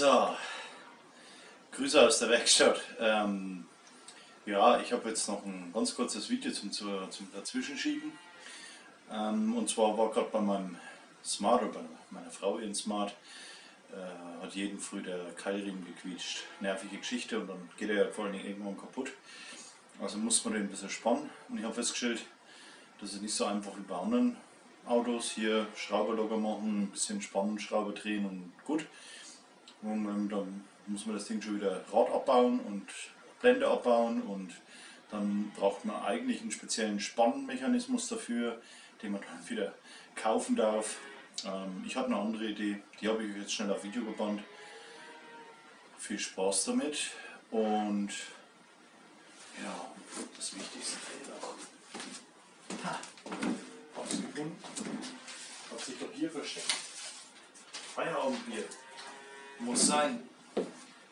So, Grüße aus der Werkstatt. Ja, ich habe jetzt noch ein ganz kurzes Video zum Dazwischenschieben. Und zwar war gerade bei meinem Smart oder bei meiner Frau ihren Smart, hat jeden Früh der Keilriemen gequietscht. Nervige Geschichte, und dann geht er ja vor allen Dingen irgendwann kaputt. Also muss man den ein bisschen spannen, und ich habe festgestellt, das ist nicht so einfach wie bei anderen Autos. Hier Schraube locker machen, ein bisschen spannen, Schraube drehen und gut. Und dann muss man das Ding schon wieder Rad abbauen und Blende abbauen, und dann braucht man eigentlich einen speziellen Spannmechanismus dafür, den man dann wieder kaufen darf. Ich hatte eine andere Idee, die habe ich jetzt schnell auf Video gebannt. Viel Spaß damit, und ja, das Wichtigste fehlt auch. Hab's gefunden, hat sich doch hier versteckt. Feierabendbier. Muss sein.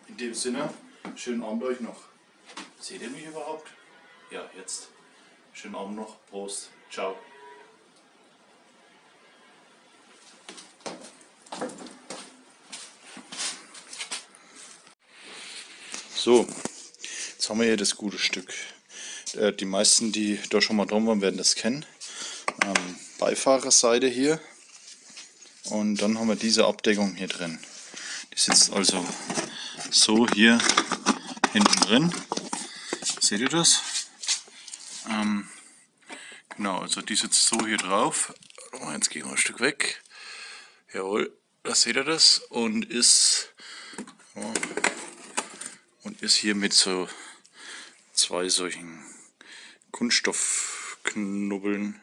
In dem Sinne, schönen Abend euch noch. Seht ihr mich überhaupt? Ja, jetzt. Schönen Abend noch. Prost. Ciao. So, jetzt haben wir hier das gute Stück. Die meisten, die da schon mal drum waren, werden das kennen. Beifahrerseite hier. Und dann haben wir diese Abdeckung hier drin. Die sitzt also so hier hinten drin. Seht ihr das? Genau, also die sitzt so hier drauf. Jetzt gehen wir ein Stück weg. Jawohl, da seht ihr das. Und ist hier mit so zwei solchen Kunststoffknubbeln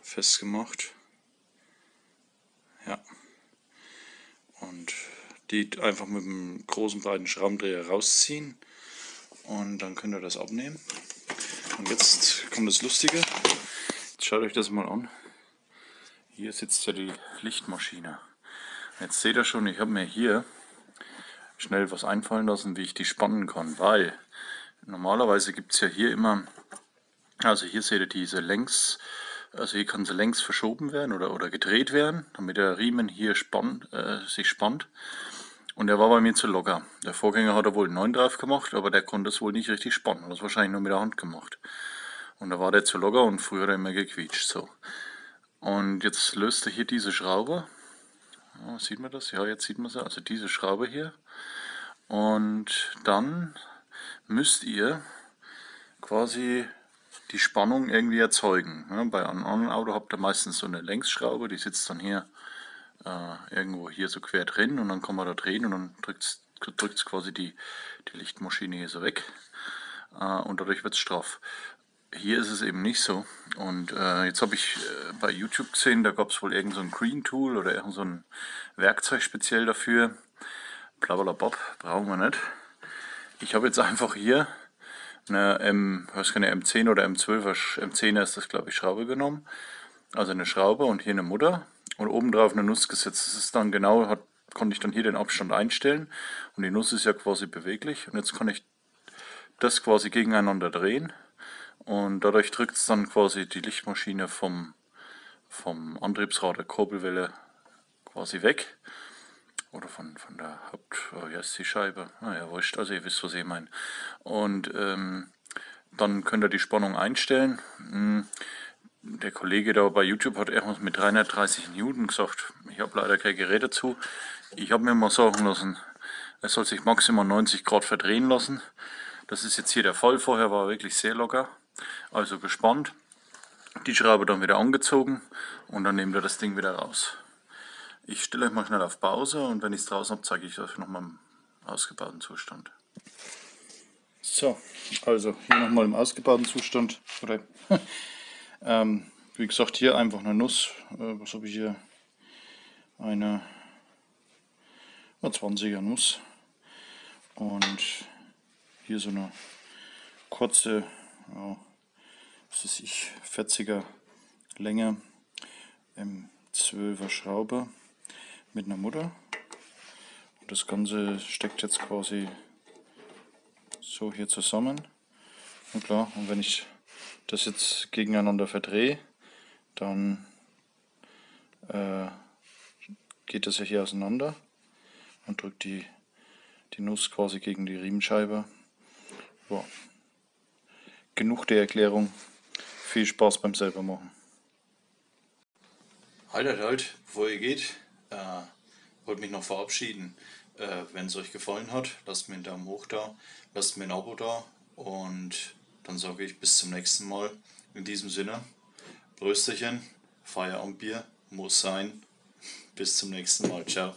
festgemacht. Ja. Und die einfach mit einem großen breiten Schraubendreher rausziehen, und dann könnt ihr das abnehmen. Und jetzt kommt das Lustige. Jetzt schaut euch das mal an. Hier sitzt ja die Lichtmaschine. Jetzt seht ihr schon, ich habe mir hier schnell was einfallen lassen, wie ich die spannen kann, weil normalerweise gibt es ja hier immer, also hier seht ihr diese längs, also hier kann sie längs verschoben werden oder gedreht werden, damit der Riemen hier sich spannt. Und der war bei mir zu locker. Der Vorgänger hat wohl einen 9 drauf gemacht, aber der konnte es wohl nicht richtig spannen. Das wahrscheinlich nur mit der Hand gemacht. Und da war der zu locker, und früher hat er immer gequietscht. So. Und jetzt löst er hier diese Schraube. Ja, sieht man das? Ja, jetzt sieht man sie. Also diese Schraube hier. Und dann müsst ihr quasi die Spannung irgendwie erzeugen. Ja, bei einem anderen Auto habt ihr meistens so eine Längsschraube, die sitzt dann hier irgendwo hier so quer drin, und dann kann man da drehen, und dann drückt es quasi die Lichtmaschine hier so weg, und dadurch wird es straff. Hier ist es eben nicht so, und jetzt habe ich bei YouTube gesehen, da gab es wohl irgend so ein Green Tool oder irgend so ein Werkzeug speziell dafür. Blablabla, brauchen wir nicht. Ich habe jetzt einfach hier eine M10 oder M10er ist das, glaube ich, Schraube genommen. Also eine Schraube und hier eine Mutter und obendrauf eine Nuss gesetzt. Das ist dann genau, konnte ich dann hier den Abstand einstellen, und die Nuss ist ja quasi beweglich, und jetzt kann ich das quasi gegeneinander drehen, und dadurch drückt es dann quasi die Lichtmaschine vom Antriebsrad der Kurbelwelle quasi weg. Oder von der wie heißt die Scheibe? Naja, wurscht, also ihr wisst, was ich meine. Und dann könnt ihr die Spannung einstellen. Der Kollege da bei YouTube hat irgendwas mit 330 Newton gesagt. Ich habe leider kein Gerät dazu. Ich habe mir mal sagen lassen, es soll sich maximal 90 Grad verdrehen lassen. Das ist jetzt hier der Fall. Vorher war er wirklich sehr locker. Also gespannt. Die Schraube dann wieder angezogen, und dann nehmt ihr das Ding wieder raus. Ich stelle euch mal schnell auf Pause, und wenn ich es draußen habe, zeige ich euch nochmal im ausgebauten Zustand. So, also hier nochmal im ausgebauten Zustand. Wie gesagt, hier einfach eine Nuss. Was habe ich hier? Eine 20er Nuss. Und hier so eine kurze, ja, was weiß ich, 40er Länge, M12er Schraube mit einer Mutter. Und das Ganze steckt jetzt quasi so hier zusammen. Und klar, und wenn ich das jetzt gegeneinander verdrehe, dann geht das ja hier auseinander und drückt die die Nuss quasi gegen die Riemenscheibe. So. Genug der Erklärung. Viel Spaß beim selber machen. Halt, bevor ihr geht, wollte mich noch verabschieden. Wenn es euch gefallen hat, lasst mir einen Daumen hoch da, lasst mir ein Abo da und dann sage ich bis zum nächsten Mal. In diesem Sinne, Prösterchen, Feierabendbier, muss sein. Bis zum nächsten Mal, ciao.